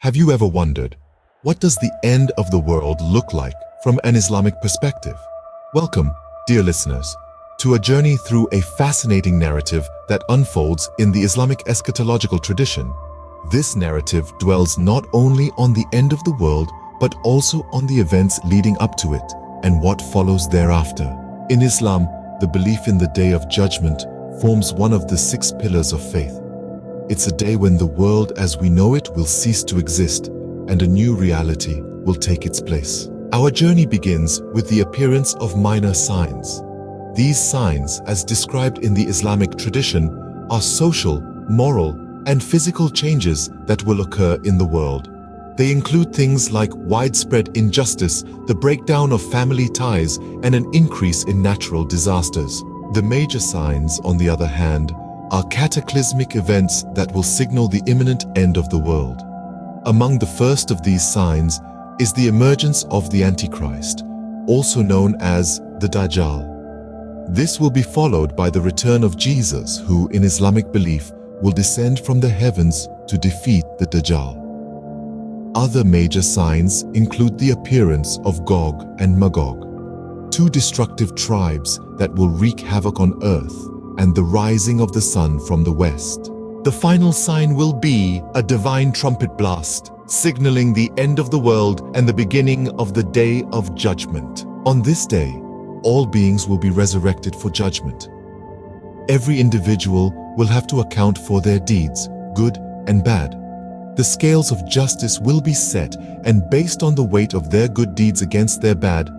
Have you ever wondered, what does the end of the world look like from an Islamic perspective? Welcome, dear listeners, to a journey through a fascinating narrative that unfolds in the Islamic eschatological tradition. This narrative dwells not only on the end of the world, but also on the events leading up to it and what follows thereafter. In Islam, the belief in the Day of Judgment forms one of the 6 pillars of faith. It's a day when the world as we know it will cease to exist and a new reality will take its place. Our journey begins with the appearance of minor signs. These signs, as described in the Islamic tradition, are social, moral, and physical changes that will occur in the world. They include things like widespread injustice, the breakdown of family ties, and an increase in natural disasters. The major signs, on the other hand, are cataclysmic events that will signal the imminent end of the world. Among the first of these signs is the emergence of the Antichrist, also known as the Dajjal. This will be followed by the return of Jesus, who, in Islamic belief, will descend from the heavens to defeat the Dajjal. Other major signs include the appearance of Gog and Magog, 2 destructive tribes that will wreak havoc on earth, and the rising of the sun from the west. The final sign will be a divine trumpet blast, signaling the end of the world and the beginning of the Day of Judgment. On this day, all beings will be resurrected for judgment. Every individual will have to account for their deeds, good and bad. The scales of justice will be set, and based on the weight of their good deeds against their bad,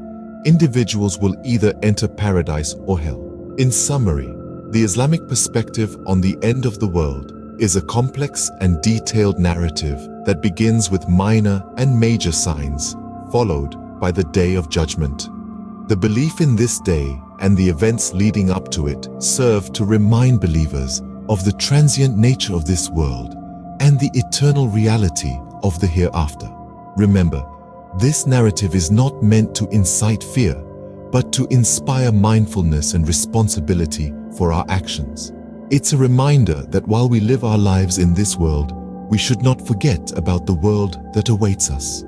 individuals will either enter paradise or hell. In summary, the Islamic perspective on the end of the world is a complex and detailed narrative that begins with minor and major signs, followed by the Day of Judgment. The belief in this day and the events leading up to it serve to remind believers of the transient nature of this world and the eternal reality of the hereafter. Remember, this narrative is not meant to incite fear, but to inspire mindfulness and responsibility for our actions. It's a reminder that while we live our lives in this world, we should not forget about the world that awaits us.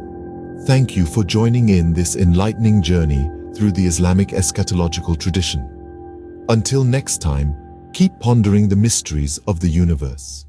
Thank you for joining in this enlightening journey through the Islamic eschatological tradition. Until next time, keep pondering the mysteries of the universe.